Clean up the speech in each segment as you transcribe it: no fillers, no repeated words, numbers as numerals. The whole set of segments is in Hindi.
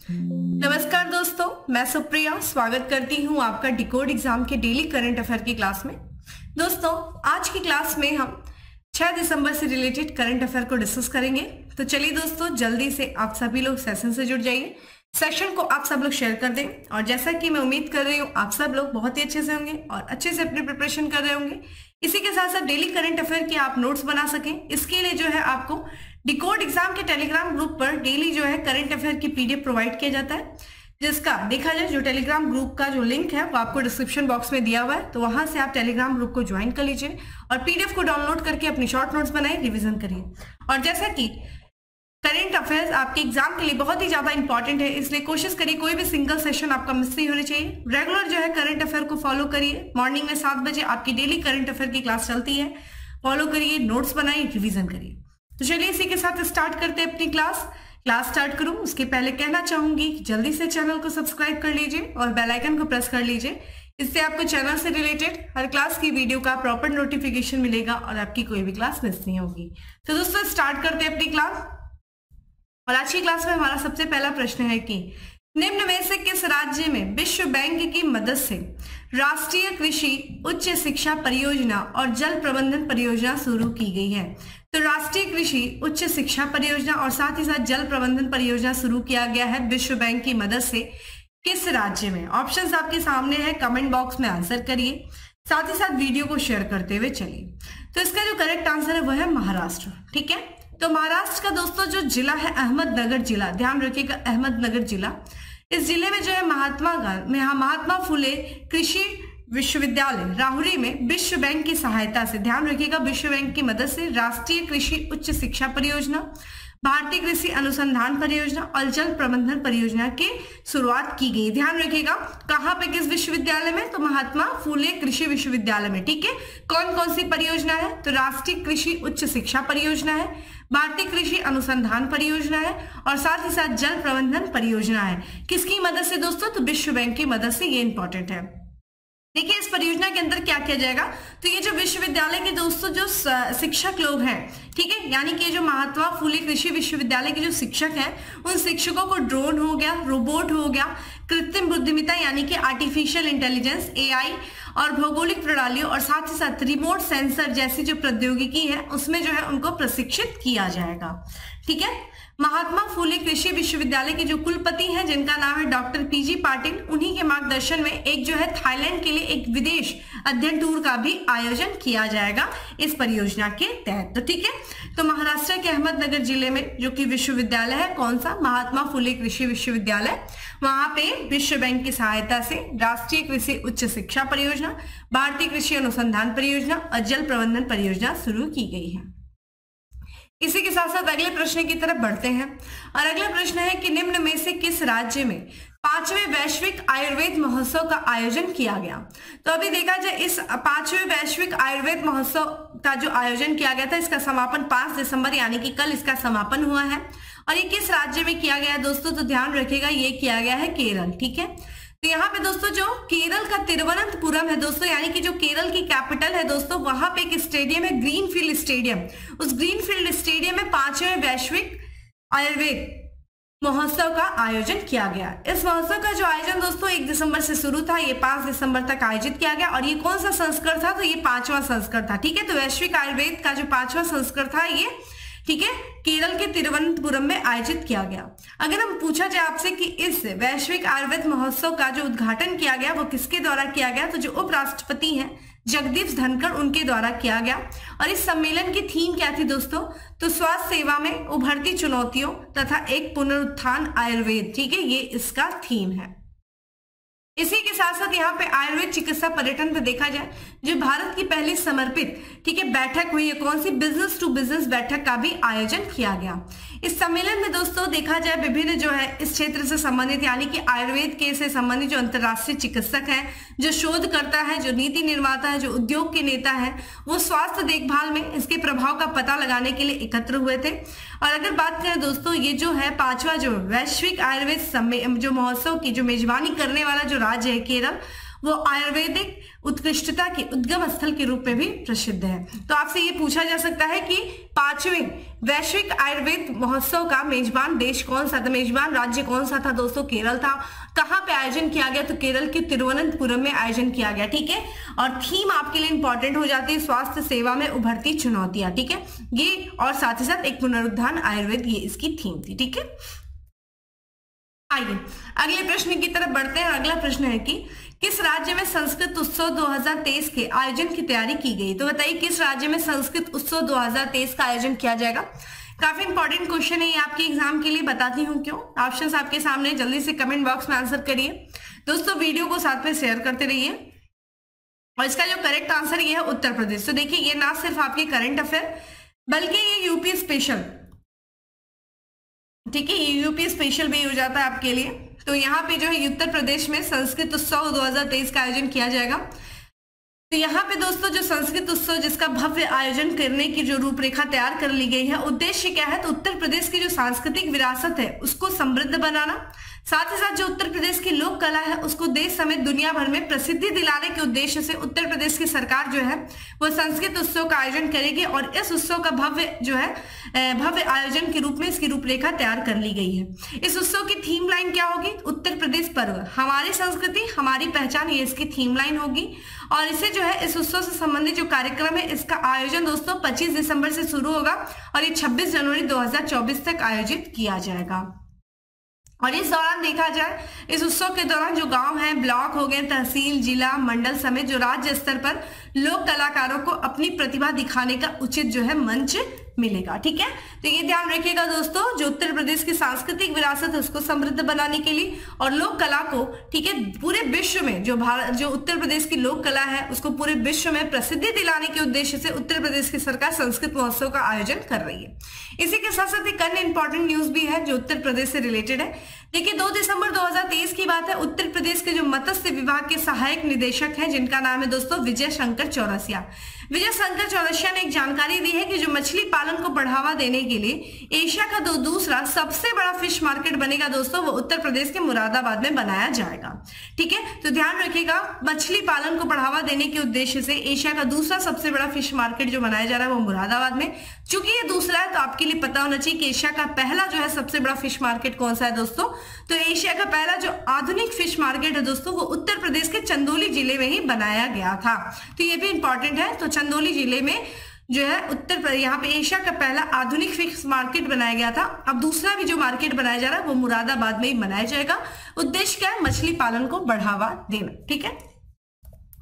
नमस्कार दोस्तों, मैं सुप्रिया स्वागत करती हूं आपका डिकोड एग्जाम के डेली करंट अफेयर की क्लास में। दोस्तों, आज की क्लास में हम 6 दिसंबर से रिलेटेड करंट अफेयर को डिस्कस करेंगे। तो चलिए दोस्तों, जल्दी से आप सभी लोग सेशन से जुड़ जाइए, सेशन को आप सब लोग शेयर कर दें। और जैसा कि मैं उम्मीद कर रही हूँ आप सब लोग बहुत ही अच्छे से होंगे और अच्छे से अपनी प्रिपरेशन कर रहे होंगे। इसी के साथ साथ डेली करंट अफेयर के आप नोट्स बना सकें, इसके लिए जो है आपको डिकोड एग्जाम के टेलीग्राम ग्रुप पर डेली जो है करंट अफेयर की पीडीएफ प्रोवाइड किया जाता है, जिसका देखा जाए जो टेलीग्राम ग्रुप का जो लिंक है वो आपको डिस्क्रिप्शन बॉक्स में दिया हुआ है। तो वहां से आप टेलीग्राम ग्रुप को ज्वाइन कर लीजिए और पीडीएफ को डाउनलोड करके अपनी शॉर्ट नोट्स बनाए, रिवीजन करिए। और जैसा कि करंट अफेयर्स आपके एग्जाम के लिए बहुत ही ज्यादा इंपॉर्टेंट है, इसलिए कोशिश करिए कोई भी सिंगल सेशन आपका मिस नहीं होना चाहिए। रेगुलर जो है करंट अफेयर को फॉलो करिए। मॉर्निंग में 7 बजे आपकी डेली करंट अफेयर की क्लास चलती है, फॉलो करिए, नोट्स बनाइए, रिवीजन करिए। तो चलिए इसी के साथ स्टार्ट करते हैं अपनी क्लास स्टार्ट करूं उसके पहले कहना चाहूंगी कि जल्दी से चैनल को सब्सक्राइब कर लीजिए और बेल आइकन को प्रेस कर लीजिए। इससे आपको चैनल से रिलेटेड हर क्लास की वीडियो का प्रॉपर नोटिफिकेशन मिलेगा और आपकी कोई भी क्लास मिस नहीं होगी। तो दोस्तों, स्टार्ट करते हैं अपनी क्लास। और आज की क्लास में हमारा सबसे पहला प्रश्न है कि निम्न में से किस राज्य में विश्व बैंक की मदद से राष्ट्रीय कृषि उच्च शिक्षा परियोजना और जल प्रबंधन परियोजना शुरू की गई है? तो राष्ट्रीय कृषि उच्च शिक्षा परियोजना और साथ ही साथ जल प्रबंधन परियोजना शुरू किया गया है विश्व बैंक की मदद से किस राज्य में? ऑप्शंस आपके सामने है, कमेंट बॉक्स में आंसर करिए, साथ ही साथ वीडियो को शेयर करते हुए चलिए। तो इसका जो करेक्ट आंसर है वह है महाराष्ट्र। ठीक है, तो महाराष्ट्र का दोस्तों जो जिला है अहमदनगर जिला, ध्यान रखिएगा अहमदनगर जिला। इस जिले में जो है महात्मा फुले कृषि विश्वविद्यालय राहुरी में विश्व बैंक की सहायता से, ध्यान रखिएगा विश्व बैंक की मदद से राष्ट्रीय कृषि उच्च शिक्षा परियोजना, भारतीय कृषि अनुसंधान परियोजना और जल प्रबंधन परियोजना की शुरुआत की गई। ध्यान रखिएगा कहां पे, किस विश्वविद्यालय में? तो महात्मा फुले कृषि विश्वविद्यालय में। ठीक है, कौन कौन सी परियोजना है? तो राष्ट्रीय कृषि उच्च शिक्षा परियोजना है, भारतीय कृषि अनुसंधान परियोजना है और साथ ही साथ जल प्रबंधन परियोजना है। किसकी मदद से दोस्तों? तो विश्व बैंक की मदद से। ये इंपॉर्टेंट है। देखिए इस परियोजना के अंदर क्या किया जाएगा, तो ये जो विश्वविद्यालय के दोस्तों जो शिक्षक लोग हैं, ठीक है, यानी कि जो महात्मा फुले कृषि विश्वविद्यालय के जो शिक्षक हैं उन शिक्षकों को ड्रोन हो गया, रोबोट हो गया, कृत्रिम बुद्धिमत्ता यानी कि आर्टिफिशियल इंटेलिजेंस एआई और भौगोलिक प्रणालियों और साथ ही साथ रिमोट सेंसर जैसी जो प्रौद्योगिकी है उसमें जो है उनको प्रशिक्षित किया जाएगा। ठीक है, महात्मा फुले कृषि विश्वविद्यालय के जो कुलपति हैं जिनका नाम है डॉक्टर पीजी पाटिल, उन्हीं के मार्गदर्शन में एक जो है थाईलैंड के लिए एक विदेश अध्ययन टूर का भी आयोजन किया जाएगा इस परियोजना के तहत। तो ठीक है, तो महाराष्ट्र के अहमदनगर जिले में जो कि विश्वविद्यालय है, कौन सा? महात्मा फुले कृषि विश्वविद्यालय, वहां पे विश्व बैंक की सहायता से राष्ट्रीय कृषि उच्च शिक्षा परियोजना, भारतीय कृषि अनुसंधान परियोजना और जल प्रबंधन परियोजना शुरू की गई है। इसी के साथ साथ अगले प्रश्न की तरफ बढ़ते हैं और अगला प्रश्न है कि निम्न में से किस राज्य में 5वें वैश्विक आयुर्वेद महोत्सव का आयोजन किया गया? तो अभी देखा जाए इस 5वें वैश्विक आयुर्वेद महोत्सव का जो आयोजन किया गया था, इसका समापन 5 दिसंबर यानी कि कल इसका समापन हुआ है। और ये किस राज्य में किया गया दोस्तों? तो ध्यान रखिएगा ये किया गया है केरल। ठीक है, तो यहाँ पे दोस्तों जो केरल का तिरुवनंतपुरम है दोस्तों, यानी कि जो केरल की कैपिटल है दोस्तों, वहां पे एक स्टेडियम है ग्रीनफील्ड स्टेडियम। उस ग्रीनफील्ड स्टेडियम में 5वें वैश्विक आयुर्वेद महोत्सव का आयोजन किया गया। इस महोत्सव का जो आयोजन दोस्तों 1 दिसंबर से शुरू था, ये 5 दिसंबर तक आयोजित किया गया। और ये कौन सा संस्करण था? तो ये 5वां संस्करण था। ठीक है, तो वैश्विक आयुर्वेद का जो 5वां संस्करण था ये, ठीक है, केरल के तिरुवनंतपुरम में आयोजित किया गया। अगर हम पूछा जाए आपसे कि इस वैश्विक आयुर्वेद महोत्सव का जो उद्घाटन किया गया वो किसके द्वारा किया गया, तो जो उपराष्ट्रपति हैं जगदीप धनखड़ उनके द्वारा किया गया। और इस सम्मेलन की थीम क्या थी दोस्तों? तो स्वास्थ्य सेवा में उभरती चुनौतियों तथा एक पुनरुत्थान आयुर्वेद। ठीक है, ये इसका थीम है। इसी के साथ साथ यहाँ पे आयुर्वेद चिकित्सा पर्यटन पे देखा जाए जो भारत की पहली समर्पित, ठीक है, बैठक हुई है, कौन सी? बिजनेस टू बिजनेस बैठक का भी आयोजन किया गया। इस सम्मेलन में दोस्तों देखा जाए विभिन्न जो है इस क्षेत्र से संबंधित यानी कि आयुर्वेद के से संबंधित जो अंतर्राष्ट्रीय चिकित्सक हैं, जो शोधकर्ता है, जो नीति निर्माता है, जो उद्योग के नेता है, वो स्वास्थ्य देखभाल में इसके प्रभाव का पता लगाने के लिए एकत्र हुए थे। और अगर बात करें दोस्तों, ये जो है 5वां जो वैश्विक आयुर्वेद जो महोत्सव की जो मेजबानी करने वाला जो राज्य है केरल, वो आयुर्वेदिक उत्कृष्टता के उद्गम स्थल के रूप में भी प्रसिद्ध है। तो आपसे ये पूछा जा सकता है कि 5वें वैश्विक आयुर्वेद महोत्सव का मेजबान देश कौन सा था, मेजबान राज्य कौन सा था दोस्तों? केरल था। कहां पे आयोजन किया गया? तो केरल के तिरुवनंतपुरम में आयोजन किया गया। ठीक है, और थीम आपके लिए इंपॉर्टेंट हो जाती है स्वास्थ्य सेवा में उभरती चुनौतियां। ठीक है, ये और साथ ही साथ एक पुनरुत्थान आयुर्वेद, ये इसकी थीम थी। ठीक है, आइए अगले प्रश्न की तरफ बढ़ते हैं। अगला प्रश्न है कि किस राज्य में संस्कृत उत्सव 2023 के आयोजन की तैयारी की गई? तो बताइए किस राज्य में संस्कृत उत्सव 2023 का आयोजन किया जाएगा? काफी इंपॉर्टेंट क्वेश्चन है ये आपके एग्जाम के लिए, बताती हूँ क्यों। ऑप्शंस आपके सामने, जल्दी से कमेंट बॉक्स में आंसर करिए दोस्तों, वीडियो को साथ में शेयर करते रहिए। और इसका जो करेक्ट आंसर ये है उत्तर प्रदेश। तो देखिए ये ना सिर्फ आपके करंट अफेयर बल्कि ये यूपी स्पेशल, ठीक है, ये यूपी स्पेशल भी हो जाता है आपके लिए। तो यहाँ पे जो है उत्तर प्रदेश में संस्कृत उत्सव 2023 का आयोजन किया जाएगा। तो यहाँ पे दोस्तों जो संस्कृत उत्सव जिसका भव्य आयोजन करने की जो रूपरेखा तैयार कर ली गई है, उद्देश्य क्या है? तो उत्तर प्रदेश की जो सांस्कृतिक विरासत है उसको समृद्ध बनाना, साथ ही साथ जो उत्तर प्रदेश की लोक कला है उसको देश समेत दुनिया भर में प्रसिद्धि दिलाने के उद्देश्य से उत्तर प्रदेश की सरकार जो है वो संस्कृत उत्सव का आयोजन करेगी। और इस उत्सव का भव्य आयोजन के रूप में इसकी रूपरेखा तैयार कर ली गई है। इस उत्सव की थीम लाइन क्या होगी? उत्तर प्रदेश पर्व, हमारी संस्कृति हमारी पहचान, ये इसकी थीम लाइन होगी। और इसे जो है इस उत्सव से संबंधित जो कार्यक्रम है इसका आयोजन दोस्तों 25 दिसंबर से शुरू होगा और ये 26 जनवरी 2024 तक आयोजित किया जाएगा। और इस दौरान देखा जाए, इस उत्सव के दौरान जो गांव हैं, ब्लॉक हो गए, तहसील, जिला, मंडल समेत जो राज्य स्तर पर लोक कलाकारों को अपनी प्रतिभा दिखाने का उचित जो है मंच मिलेगा। ठीक है, तो ये ध्यान रखिएगा दोस्तों, जो उत्तर प्रदेश की सांस्कृतिक विरासत है उसको समृद्ध बनाने के लिए और लोक कला को, ठीक है, पूरे विश्व में जो उत्तर प्रदेश की लोक कला है उसको पूरे विश्व में प्रसिद्धि दिलाने के उद्देश्य से उत्तर प्रदेश की सरकार संस्कृत महोत्सव का आयोजन कर रही है। इसी के साथ साथ एक अन्य इंपॉर्टेंट न्यूज भी है जो उत्तर प्रदेश से रिलेटेड है। देखिए 2 दिसंबर 2023 की बात है, उत्तर प्रदेश के जो मत्स्य विभाग के सहायक निदेशक हैं जिनका नाम है दोस्तों विजय शंकर चौरसिया। विजय शंकर चौरसिया ने एक जानकारी दी है कि जो मछली पालन को बढ़ावा देने के लिए एशिया का दूसरा सबसे बड़ा फिश मार्केट बनेगा दोस्तों, वो उत्तर प्रदेश के मुरादाबाद में बनाया जाएगा। ठीक है, तो ध्यान रखिएगा, मछली पालन को बढ़ावा देने के उद्देश्य से एशिया का दूसरा सबसे बड़ा फिश मार्केट जो बनाया जा रहा है वो मुरादाबाद में। चूंकि ये दूसरा है तो आपके लिए पता होना चाहिए कि एशिया का पहला जो है सबसे बड़ा फिश मार्केट कौन सा है दोस्तों? तो एशिया का पहला जो आधुनिक फिश मार्केट है दोस्तों वो उत्तर प्रदेश के चंदौली जिले में ही बनाया गया था। तो ये भी इंपॉर्टेंट है। तो चंदौली जिले में जो है उत्तर प्रदेश, यहाँ पे एशिया का पहला आधुनिक फिश मार्केट बनाया गया था। अब दूसरा भी जो मार्केट बनाया जा रहा है वो मुरादाबाद में ही बनाया जाएगा। उद्देश्य क्या है? मछली पालन को बढ़ावा देना। ठीक है,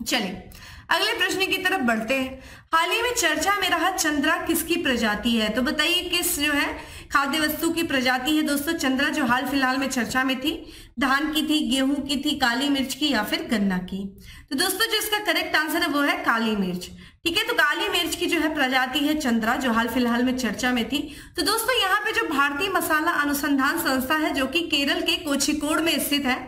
चलिए अगले प्रश्न की तरफ बढ़ते हैं। हाल ही में चर्चा में रहा चंद्रा किसकी प्रजाति है? तो बताइए किस जो है खाद्य वस्तु की प्रजाति है दोस्तों चंद्रा, जो हाल फिलहाल में चर्चा में थी? धान की थी, गेहूं की थी, काली मिर्च की या फिर गन्ना की? तो दोस्तों जो इसका करेक्ट आंसर है वो है काली मिर्च। ठीक है, तो काली मिर्च की जो है प्रजाति है चंद्रा, जो हाल फिलहाल में चर्चा में थी। तो दोस्तों यहाँ पे जो भारतीय मसाला अनुसंधान संस्था है जो कि केरल के कोझिकोड में स्थित है,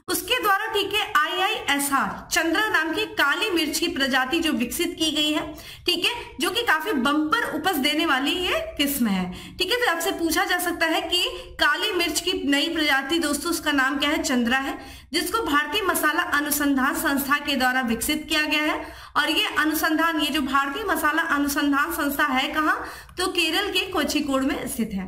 उसके द्वारा, ठीक है, IISR चंद्रा नाम की काली मिर्च की प्रजाति जो विकसित की गई है, ठीक है, जो कि काफी बम्पर उपज देने वाली ये किस्म है। ठीक है, तो आपसे पूछा जा सकता है कि काली मिर्च की नई प्रजाति दोस्तों उसका नाम क्या है? चंद्रा है, जिसको भारतीय मसाला अनुसंधान संस्था के द्वारा विकसित किया गया है। और ये अनुसंधान, ये जो भारतीय मसाला अनुसंधान संस्था है कहाँ? तो केरल के कोझिकोड में स्थित है।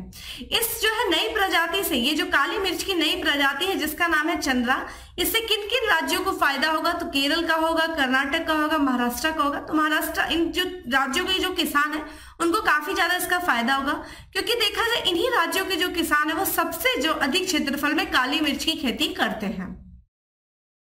इस जो है नई प्रजाति से, ये जो काली मिर्च की नई प्रजाति है जिसका नाम है चंद्रा, इससे किन किन राज्यों को फायदा होगा? तो केरल का होगा, कर्नाटक का होगा, महाराष्ट्र का होगा। तो महाराष्ट्र, इन जो राज्यों के जो किसान है उनको काफी ज्यादा इसका फायदा होगा, क्योंकि देखा जाए इन्हीं राज्यों के जो किसान है वो सबसे जो अधिक क्षेत्रफल में काली मिर्च की खेती करते हैं।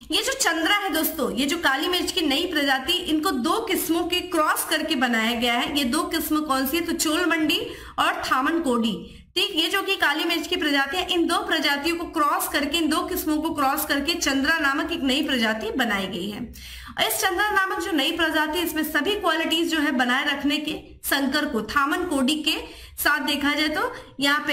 ये जो चंद्रा है दोस्तों, ये जो काली मिर्च की नई प्रजाति, इनको 2 किस्मों के क्रॉस करके बनाया गया है। ये 2 किस्म कौन सी है? तो चोल मंडी और थामन कोडी। ठीक, ये जो कि काली मिर्च की प्रजाति है, इन 2 प्रजातियों को क्रॉस करके, इन 2 किस्मों को क्रॉस करके चंद्रा नामक एक नई प्रजाति बनाई गई है। और इस चंद्रा नामक जो नई प्रजाति, इसमें सभी क्वालिटीज जो है बनाए रखने के संकर को थामन कोडी के साथ देखा जाए तो यहाँ पे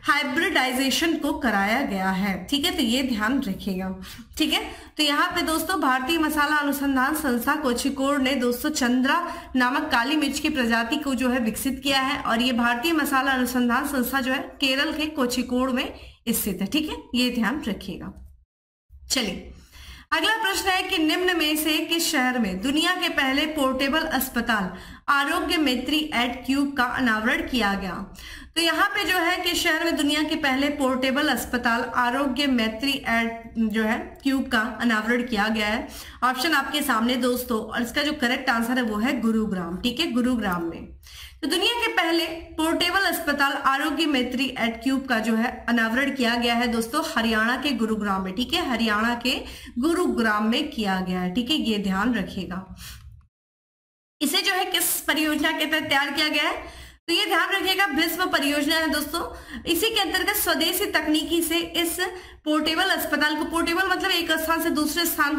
हाइब्रिडाइजेशन को कराया गया है। ठीक है, तो ये ध्यान रखिएगा। ठीक है, तो यहाँ पे दोस्तों भारतीय मसाला अनुसंधान संस्था कोझिकोड ने दोस्तों चंद्रा नामक काली मिर्च की प्रजाति को जो है विकसित किया है। और ये भारतीय मसाला अनुसंधान संस्था जो है केरल के कोझिकोड में स्थित है। ठीक है, ये ध्यान रखिएगा। चलिए अगला प्रश्न है कि निम्न में से किस शहर में दुनिया के पहले पोर्टेबल अस्पताल आरोग्य मैत्री एट क्यूब का अनावरण किया गया। तो यहाँ पे जो है कि शहर में दुनिया के पहले पोर्टेबल अस्पताल आरोग्य मैत्री एट जो है क्यूब का अनावरण किया गया है। ऑप्शन आपके सामने दोस्तों, और इसका जो करेक्ट आंसर है वो है गुरुग्राम। ठीक है, गुरुग्राम में। तो दुनिया के पहले पोर्टेबल अस्पताल आरोग्य मैत्री एट क्यूब का जो है अनावरण किया गया है दोस्तों हरियाणा के गुरुग्राम में। ठीक है, हरियाणा के गुरुग्राम में किया गया है। ठीक है, ये ध्यान रखिएगा। इसे जो है किस परियोजना के तहत तैयार किया गया है, तो ये ध्यान रखिएगा भीष्म परियोजना है दोस्तों। इसी के अंतर्गत स्वदेशी तकनीकी से इस पोर्टेबल अस्पताल को, पोर्टेबल मतलब एक स्थान से दूसरे स्थान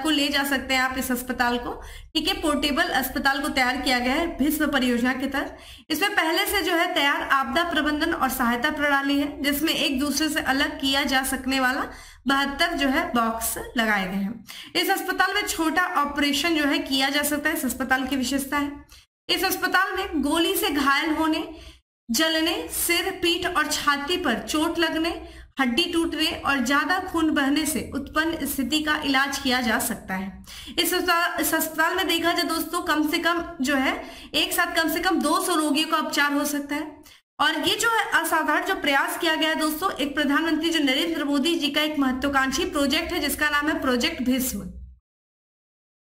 को ले जा सकते हैं आप इस अस्पताल को। ठीक है, पोर्टेबल अस्पताल को तैयार किया गया है भीष्म परियोजना के तहत। इसमें पहले से जो है तैयार आपदा प्रबंधन और सहायता प्रणाली है, जिसमें एक दूसरे से अलग किया जा सकने वाला 72 जो है बॉक्स लगाए गए हैं। इस अस्पताल में छोटा ऑपरेशन जो है किया जा सकता है। इस अस्पताल की विशेषता है, इस अस्पताल में गोली से घायल होने, जलने, सिर, पीठ और छाती पर चोट लगने, हड्डी टूटने और ज्यादा खून बहने से उत्पन्न स्थिति का इलाज किया जा सकता है। इस अस्पताल में देखा जाए दोस्तों कम से कम जो है एक साथ कम से कम 200 रोगियों का उपचार हो सकता है। और ये जो है असाधारण जो प्रयास किया गया है दोस्तों, एक प्रधानमंत्री जो नरेंद्र मोदी जी का एक महत्वाकांक्षी प्रोजेक्ट है जिसका नाम है प्रोजेक्ट भीष्म।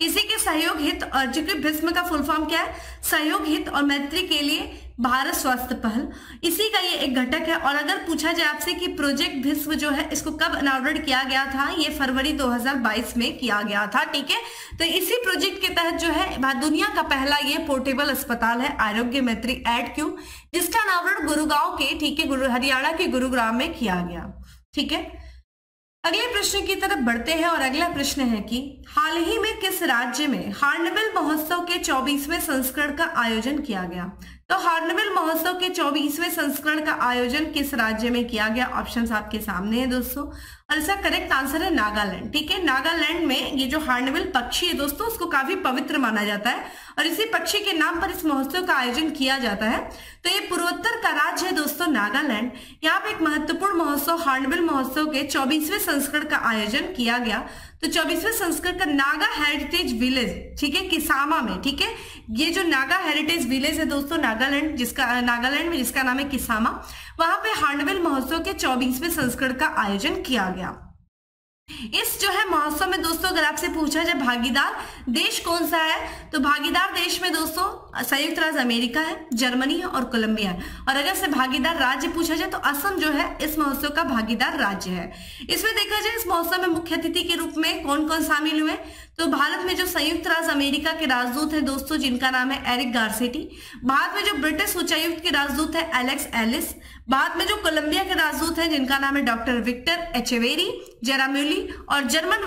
इसी के सहयोग हित, और जो कि भीष्म का फुल फॉर्म क्या है, सहयोग हित और मैत्री के लिए भारत स्वास्थ्य पहल, इसी का ये एक घटक है। और अगर पूछा जाए आपसे कि प्रोजेक्ट भीष्म जो है इसको कब अनावरण किया गया था, ये फरवरी 2022 में किया गया था। ठीक है, तो इसी प्रोजेक्ट के तहत जो है दुनिया का पहला ये पोर्टेबल अस्पताल है आरोग्य मैत्री एट क्यूब, जिसका अनावरण गुरुगांव के, ठीक है, हरियाणा के गुरुग्राम में किया गया। ठीक है, अगले प्रश्न की तरफ बढ़ते हैं और अगला प्रश्न है कि हाल ही में किस राज्य में हार्नबिल महोत्सव के 24वें संस्करण का आयोजन किया गया। तो हार्नबिल महोत्सव के 24वें संस्करण का आयोजन किस राज्य में किया गया, ऑप्शंस आपके सामने है दोस्तों, और इसका करेक्ट आंसर है नागालैंड। ठीक है, नागालैंड में ये जो हार्नबिल पक्षी है दोस्तों उसको काफी पवित्र माना जाता है और इसी पक्षी के नाम पर इस महोत्सव का आयोजन किया जाता है। तो ये पूर्वोत्तर का राज्य है दोस्तों नागालैंड। यहाँ पे एक महत्वपूर्ण महोत्सव हार्नबिल महोत्सव के 24वें संस्करण का आयोजन किया गया। तो 24वें संस्करण का नागा हेरिटेज विलेज, ठीक है, किसामा में। ठीक है, ये जो नागा हेरिटेज विलेज है दोस्तों नागालैंड में जिसका नाम है किसामा, वहां पे हार्नबिल महोत्सव के 24वें संस्करण का आयोजन किया गया। इस जो है महोत्सव में दोस्तों अगर आपसे पूछा जाए भागीदार देश कौन सा है, तो भागीदार देश में दोस्तों संयुक्त राज्य अमेरिका है, जर्मनी है और कोलंबिया है। और अगर से भागीदार राज्य पूछा जाए तो असम जो है इस महोत्सव का भागीदार राज्य है। इसमें देखा जाए इस महोत्सव में मुख्य अतिथि के रूप में कौन कौन शामिल हुए, तो भारत में जो संयुक्त राज्य अमेरिका के राजदूत है दोस्तों जिनका नाम है एरिक गारसेटी, भारत में जो ब्रिटिश उच्चायुक्त के राजदूत है एलेक्स एलिस, भारत में जो कोलंबिया के राजदूत है जिनका नाम है डॉक्टर विक्टर एचेवेरी जेराम्यूली, और जर्मन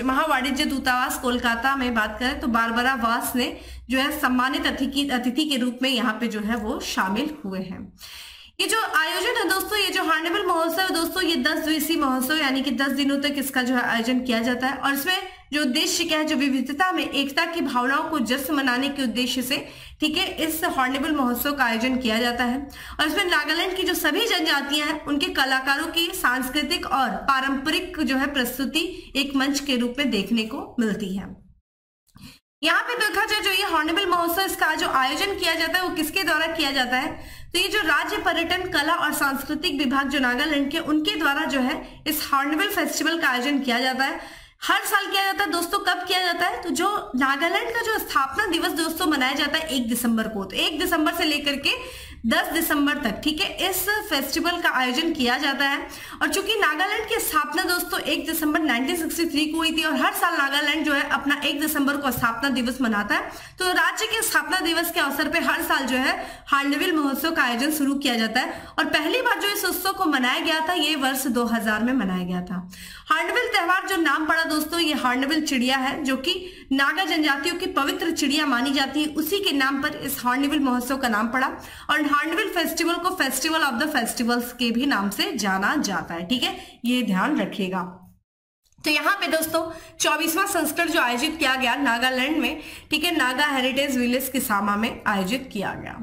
महावाणिज्य दूतावास कोलकाता में बात करें तो बारबरा वास ने जो है सम्मानित अतिथि के रूप में यहाँ पे जो है वो शामिल हुए हैं। ये जो आयोजन है दोस्तों, ये जो हार्नबिल महोत्सव है दोस्तों, ये 10 दिवसीय महोत्सव यानी कि 10 दिनों तक इसका जो है आयोजन किया जाता है। और इसमें जो उद्देश्य क्या है, जो विविधता में एकता की भावनाओं को जश्न मनाने के उद्देश्य से, ठीक है, इस हार्नबिल महोत्सव का आयोजन किया जाता है। और इसमें नागालैंड की जो सभी जनजातियां हैं उनके कलाकारों की सांस्कृतिक और पारंपरिक जो है प्रस्तुति एक मंच के रूप में देखने को मिलती है। यहाँ पे देखा जाए जो ये हार्नबिल महोत्सव इसका जो आयोजन किया जाता है वो किसके द्वारा किया जाता है, तो ये जो राज्य पर्यटन कला और सांस्कृतिक विभाग जो नागालैंड के उनके द्वारा जो है इस हार्नबिल फेस्टिवल का आयोजन किया जाता है। हर साल किया जाता है दोस्तों। कब किया जाता है, तो जो नागालैंड का जो स्थापना दिवस दोस्तों मनाया जाता है 1 दिसंबर को, तो 1 दिसंबर से लेकर के 10 दिसंबर तक, ठीक है, इस फेस्टिवल का आयोजन किया जाता है। और चूंकि नागालैंड की स्थापना दोस्तों 1 दिसंबर 1963 को हुई थी और हर साल नागालैंड जो है अपना 1 दिसंबर को स्थापना दिवस मनाता है, तो राज्य के स्थापना दिवस के अवसर पर हर साल जो है हार्नबिल महोत्सव का आयोजन शुरू किया जाता है। और पहली बार जो इस उत्सव को मनाया गया था ये वर्ष 2000 में मनाया गया था। हार्नबिल त्योहार जो नाम पड़ा दोस्तों, ये हार्नबिल चिड़िया है जो कि नागा जनजातियों की पवित्र चिड़िया मानी जाती है, उसी के नाम पर इस हार्नबिल महोत्सव का नाम पड़ा। और हार्नबिल फेस्टिवल को फेस्टिवल ऑफ द फेस्टिवल्स के भी नाम से जाना जाता है। ठीक है, ये ध्यान रखिएगा। तो यहाँ पे दोस्तों 24वां संस्करण जो आयोजित किया गया नागालैंड में, ठीक है, नागा हेरिटेज विलेज किसामा में आयोजित किया गया।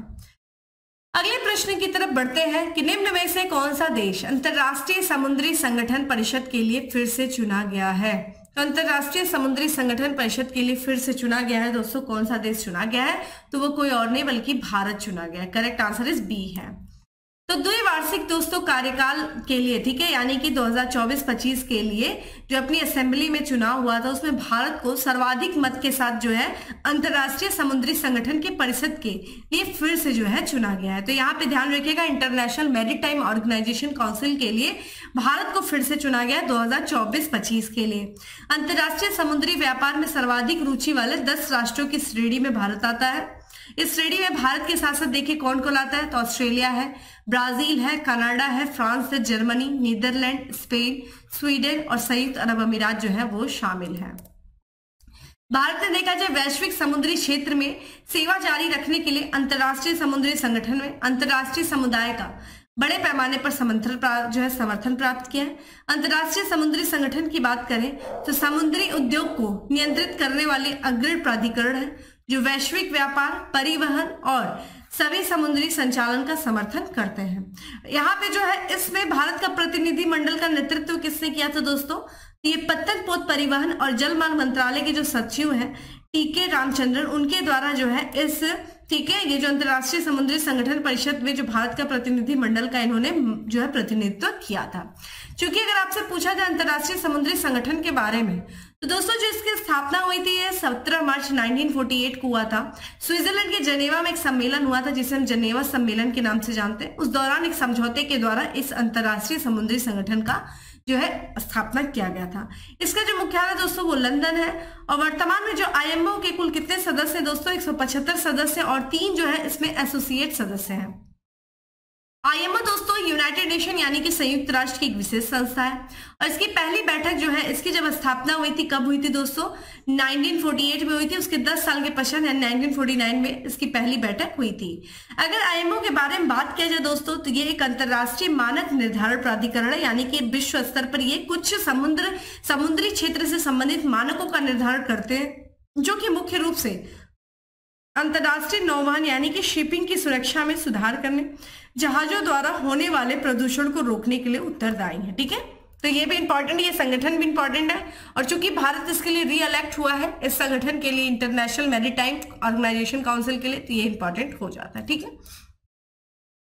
अगले प्रश्न की तरफ बढ़ते हैं कि निम्न में से कौन सा देश अंतरराष्ट्रीय समुद्री संगठन परिषद के लिए फिर से चुना गया है। तो अंतरराष्ट्रीय समुद्री संगठन परिषद के लिए फिर से चुना गया है दोस्तों। कौन सा देश चुना गया है? तो वो कोई और नहीं बल्कि भारत चुना गया है। करेक्ट आंसर इज बी है। तो द्विवार्षिक दोस्तों कार्यकाल के लिए, ठीक है, यानी कि 2024-25 के लिए जो अपनी असेंबली में चुनाव हुआ था उसमें भारत को सर्वाधिक मत के साथ जो है अंतरराष्ट्रीय समुद्री संगठन के परिषद के लिए फिर से जो है चुना गया है। तो यहाँ पे ध्यान रखिएगा, इंटरनेशनल मैरीटाइम ऑर्गेनाइजेशन काउंसिल के लिए भारत को फिर से चुना गया है 2024-25 के लिए। अंतरराष्ट्रीय समुद्री व्यापार में सर्वाधिक रुचि वाले 10 राष्ट्रों की श्रेणी में भारत आता है। इस श्रेणी में भारत के साथ साथ देखिए कौन कौन आता है, तो ऑस्ट्रेलिया है, ब्राजील है, कनाडा है, फ्रांस है, जर्मनी, नीदरलैंड, स्पेन, स्वीडन और संयुक्त अरब अमीरात जो है वो शामिल है। भारत ने देखा जाए वैश्विक समुद्री क्षेत्र में सेवा जारी रखने के लिए अंतरराष्ट्रीय समुद्री संगठन में अंतरराष्ट्रीय समुदाय का बड़े पैमाने पर समर्थन प्राप्त किया है। अंतरराष्ट्रीय समुद्री संगठन की बात करें तो समुद्री उद्योग को नियंत्रित करने वाले अग्रणी प्राधिकरण है जो वैश्विक व्यापार, परिवहन और सभी समुद्री संचालन का समर्थन करते हैं। यहाँ पे जो है इसमें भारत का प्रतिनिधि मंडल का नेतृत्व किसने किया था दोस्तों? ये पत्तन पोत परिवहन और जलमार्ग मंत्रालय के जो सचिव हैं टीके रामचंद्रन, उनके द्वारा जो है इस, ठीक है, ये जो अंतरराष्ट्रीय समुद्री संगठन परिषद में जो भारत का प्रतिनिधि मंडल का इन्होंने जो है प्रतिनिधित्व किया था। क्योंकि अगर आपसे पूछा जाए अंतरराष्ट्रीय समुद्री संगठन के बारे में तो दोस्तों जो इसकी स्थापना हुई थी ये 17 मार्च 1948 को हुआ था। स्विट्जरलैंड के जनेवा में एक सम्मेलन हुआ था जिसे हम जनेवा सम्मेलन के नाम से जानते हैं। उस दौरान एक समझौते के द्वारा इस अंतरराष्ट्रीय समुद्री संगठन का जो है स्थापना किया गया था। इसका जो मुख्यालय दोस्तों वो लंदन है और वर्तमान में जो आईएमओ के कुल कितने सदस्य हैं दोस्तों? 175 सदस्य और 3 जो है इसमें एसोसिएट सदस्य हैं। आईएमओ दोस्तों यूनाइटेड नेशन यानी कि संयुक्त राष्ट्र की एक विशेष संस्था है और इसकी पहली बैठक जो है इसकी जब स्थापना हुई थी, कब हुई थी दोस्तों? 1948 में हुई थी। उसके 10 साल के पश्चात 1949 में इसकी पहली बैठक हुई थी। अगर आईएमओ के बारे में बात किया जाए दोस्तों तो ये एक अंतरराष्ट्रीय मानक निर्धारण प्राधिकरण है, यानी कि विश्व स्तर पर ये कुछ समुद्री क्षेत्र से संबंधित मानकों का निर्धारण करते हैं जो कि मुख्य रूप से अंतरराष्ट्रीय नौवहन यानी कि शिपिंग की सुरक्षा में सुधार करने, जहाजों द्वारा होने वाले प्रदूषण को रोकने के लिए उत्तरदायी है। ठीक है, तो ये भी इंपॉर्टेंट, ये संगठन भी इंपॉर्टेंट है और चूंकि भारत इसके लिए रीइलेक्ट हुआ है इस संगठन के लिए, इंटरनेशनल मैरीटाइम ऑर्गेनाइजेशन काउंसिल के लिए, तो ये इंपॉर्टेंट हो जाता है। ठीक है,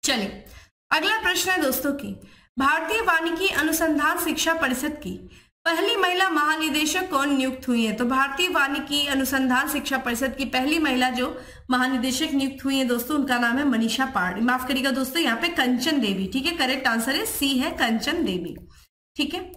चलिए अगला प्रश्न है दोस्तों की भारतीय वानिकी अनुसंधान शिक्षा परिषद की पहली महिला महानिदेशक कौन नियुक्त हुई है? तो भारतीय वानिकी अनुसंधान शिक्षा परिषद की पहली महिला जो महानिदेशक नियुक्त हुई है दोस्तों उनका नाम है मनीषा पारडी। माफ करिएगा दोस्तों, यहाँ पे कंचन देवी। ठीक है, करेक्ट आंसर है सी है, कंचन देवी। ठीक है,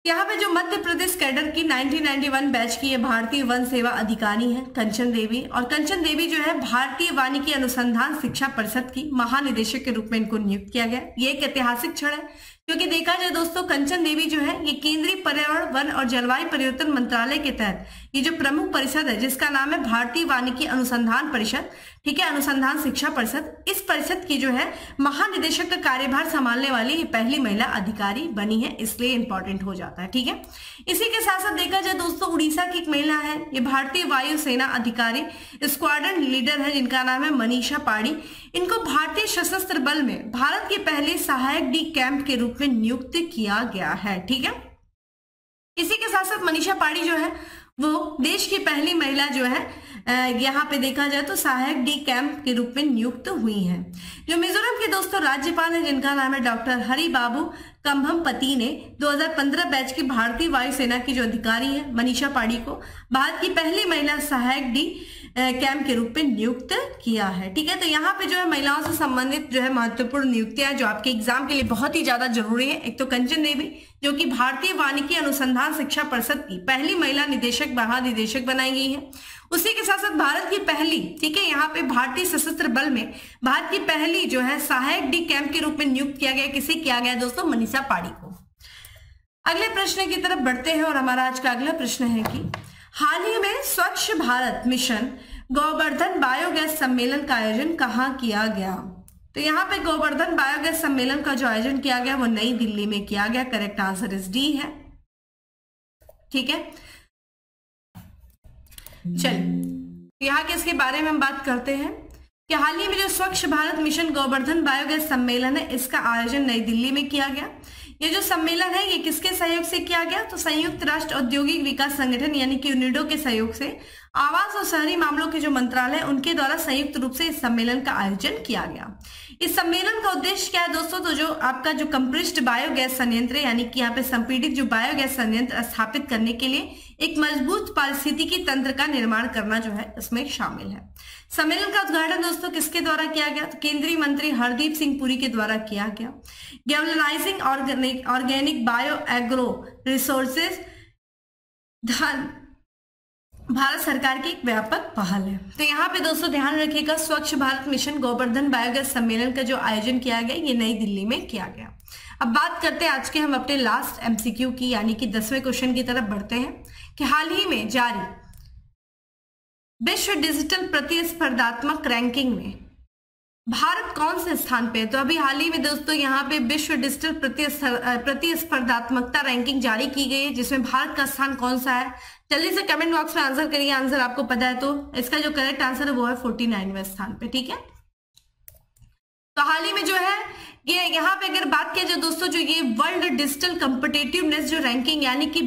यहाँ पे जो मध्य प्रदेश कैडर की 1991 बैच की भारतीय वन सेवा अधिकारी है कंचन देवी, और कंचन देवी जो है भारतीय वानिकी अनुसंधान शिक्षा परिषद की महानिदेशक के रूप में इनको नियुक्त किया गया। ये एक ऐतिहासिक क्षण है क्योंकि देखा जाए दोस्तों कंचन देवी जो है ये केंद्रीय पर्यावरण, वन और जलवायु परिवर्तन मंत्रालय के तहत ये जो प्रमुख परिषद है जिसका नाम है भारतीय वानिकी अनुसंधान परिषद, ठीक है, अनुसंधान शिक्षा परिषद, इस परिषद की जो है महानिदेशक का कार्यभार संभालने वाली ये पहली महिला अधिकारी बनी है, इसलिए इंपॉर्टेंट हो जाता है। ठीक है, इसी के साथ साथ देखा जाए दोस्तों उड़ीसा की एक महिला है, ये भारतीय वायुसेना अधिकारी स्क्वाड्रन लीडर है जिनका नाम है मनीषा पारडी। इनको भारतीय सशस्त्र बल में भारत के पहले सहायक डी कैंप के रूप में नियुक्त किया गया है। ठीक है, इसी के साथ साथ मनीषा पारडी जो है वो देश की पहली महिला जो है यहाँ पे देखा जाए तो सहायक डी कैंप के रूप में नियुक्त हुई हैं। जो मिजोरम के दोस्तों राज्यपाल हैं जिनका नाम है डॉक्टर हरि बाबू कंभमपति ने 2015 बैच की भारतीय वायुसेना की जो अधिकारी है मनीषा पारडी को भारत की पहली महिला सहायक डी कैंप के रूप में नियुक्त किया है। ठीक है, तो यहाँ पे जो है महिलाओं से संबंधित जो है महत्वपूर्ण नियुक्तियां जो आपके एग्जाम के लिए बहुत ही ज्यादा जरूरी है। एक तो कंचन देवी जो कि भारतीय वानिकी अनुसंधान शिक्षा परिषद की पहली महिला निदेशक महानिदेशक बनाई गई है। उसी के साथ साथ भारत की पहली, ठीक है, यहाँ पे भारतीय सशस्त्र बल में भारत की पहली जो है सहायक डी कैंप के रूप में नियुक्त किया गया। किसे किया गया दोस्तों? मनीषा पारडी को। अगले प्रश्न की तरफ बढ़ते हैं और हमारा आज का अगला प्रश्न है कि हाल ही में स्वच्छ भारत मिशन गोवर्धन बायोगैस सम्मेलन का आयोजन कहाँ किया गया? तो यहाँ पे गोवर्धन बायोगैस सम्मेलन का जो आयोजन किया गया वो नई दिल्ली में किया गया। करेक्ट आंसर इज डी है। ठीक है, चलिए यहाँ के इसके बारे में हम बात करते हैं कि हाल ही में जो स्वच्छ भारत मिशन गोवर्धन बायोगैस सम्मेलन है इसका आयोजन नई दिल्ली में किया गया। ये जो सम्मेलन है ये किसके सहयोग से किया गया? तो संयुक्त राष्ट्र औद्योगिक विकास संगठन यानी कि यूनिडो के सहयोग से आवास और शहरी मामलों के जो मंत्रालय उनके द्वारा संयुक्त रूप से इस सम्मेलन का आयोजन किया गया। इस सम्मेलन का उद्देश्य क्या है दोस्तों? तो जो आपका जो कंप्रेस्ड बायोगैस संयंत्र यानी कि यहाँ पे संपीड़ित जो बायोगैस संयंत्र स्थापित करने के लिए एक मजबूत पारिस्थितिकी तंत्र का निर्माण करना जो है इसमें शामिल है। सम्मेलन का उद्घाटन दोस्तों किसके द्वारा किया गया? तो केंद्रीय मंत्री हरदीप सिंह पुरी के द्वारा किया गया। Galvanising organic bio agro resources Bharat सरकार की एक व्यापक पहल है। तो यहाँ पे दोस्तों ध्यान रखिएगा, स्वच्छ भारत मिशन गोवर्धन बायोगैस सम्मेलन का जो आयोजन किया गया ये नई दिल्ली में किया गया। अब बात करते हैं आज के हम अपने लास्ट एमसीक्यू की यानी कि 10वें क्वेश्चन की तरफ बढ़ते हैं कि हाल ही में जारी विश्व डिजिटल प्रतिस्पर्धात्मक रैंकिंग में भारत कौन से स्थान पे है? तो अभी हाल ही में दोस्तों यहाँ पे विश्व डिजिटल प्रतिस्पर्धात्मकता रैंकिंग जारी की गई है जिसमें भारत का स्थान कौन सा है? जल्दी से कमेंट बॉक्स में आंसर करिए। आंसर आपको पता है तो इसका जो करेक्ट आंसर है वो है 49वें स्थान पे। ठीक है, तो हाल ही में जो है ये यहाँ पे अगर बात किया जाए दोस्तों, जो ये वर्ल्ड डिजिटल कॉम्पिटिटिवनेस जो रैंकिंग यानी कि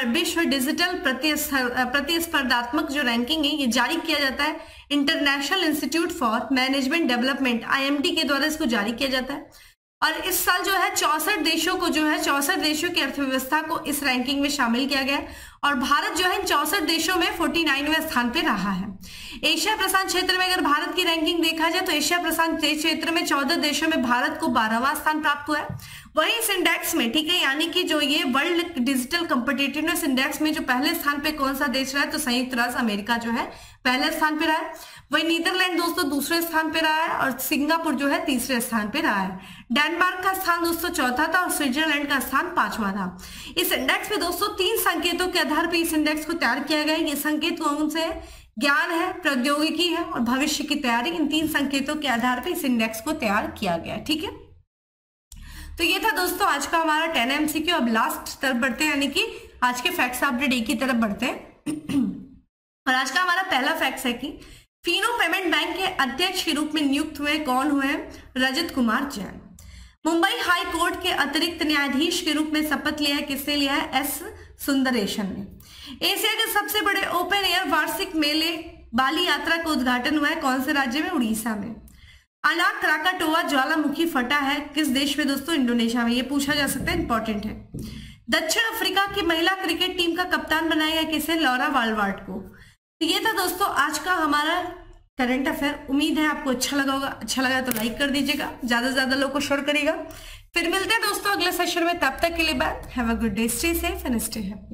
विश्व डिजिटल प्रतिस्पर्धात्मक जो रैंकिंग है ये जारी किया जाता है international institute for management development IMD के द्वारा इसको जारी किया जाता है। और इस साल जो है 64 देशों को जो है 64 देशों की अर्थव्यवस्था को इस रैंकिंग में शामिल किया गया है और भारत जो है इन 64 देशों में 49वें स्थान पे रहा है। एशिया प्रशांत क्षेत्र में अगर भारत की रैंकिंग देखा जाए तो एशिया प्रशांत क्षेत्र में 14 देशों में भारत को 12वां स्थान प्राप्त हुआ है। वहीं इस इंडेक्स में, ठीक है, यानी कि जो ये वर्ल्ड डिजिटल कॉम्पिटिटिवनेस इंडेक्स में जो पहले स्थान पे कौन सा देश रहा है? तो संयुक्त राष्ट्र अमेरिका जो है पहले स्थान पे रहा है। वहीं नीदरलैंड दोस्तों दूसरे स्थान पे रहा है और सिंगापुर जो है तीसरे स्थान पे रहा है। डेनमार्क का स्थान दोस्तों चौथा था और स्विट्जरलैंड का स्थान 5वां था। इस इंडेक्स में दोस्तों 3 संकेतों के आधार पर इस इंडेक्स को तैयार किया गया है। ये संकेत कौन से है? ज्ञान है, प्रौद्योगिकी है और भविष्य की तैयारी। इन 3 संकेतों के आधार पर इस इंडेक्स को तैयार किया गया है। ठीक है, तो ये था दोस्तों आज का हमारा 10 MCQ। अब लास्ट तरफ बढ़ते हैं यानी कि आज के फैक्ट्स अपडेट एक की तरफ बढ़ते हैं। और आज का हमारा पहला फैक्ट है कि फिनो पेमेंट बैंक के अध्यक्ष के रूप में नियुक्त हुए कौन हुए? रजत कुमार जैन। मुंबई हाई कोर्ट के अतिरिक्त न्यायाधीश के रूप में शपथ लिया है किसने लिया है? S सुंदरेशन ने। एशिया के सबसे बड़े ओपन एयर वार्षिक मेले बाली यात्रा का उद्घाटन हुआ है कौन से राज्य में? उड़ीसा में। अनाक क्राकाटोवा ज्वालामुखी फटा है किस देश में दोस्तों? इंडोनेशिया में। ये पूछा जा सकता है, इंपॉर्टेंट है। दक्षिण अफ्रीका की महिला क्रिकेट टीम का कप्तान बनाया गया किसे? लॉरा वालवार्ड को। तो ये था दोस्तों आज का हमारा करंट अफेयर। उम्मीद है आपको अच्छा लगा होगा। अच्छा लगा तो लाइक कर दीजिएगा, ज्यादा से ज्यादा लोग को शेयर करिएगा। फिर मिलते हैं दोस्तों अगले सेशन में, तब तक के लिए bye. Have a good day, stay safe and stay happy.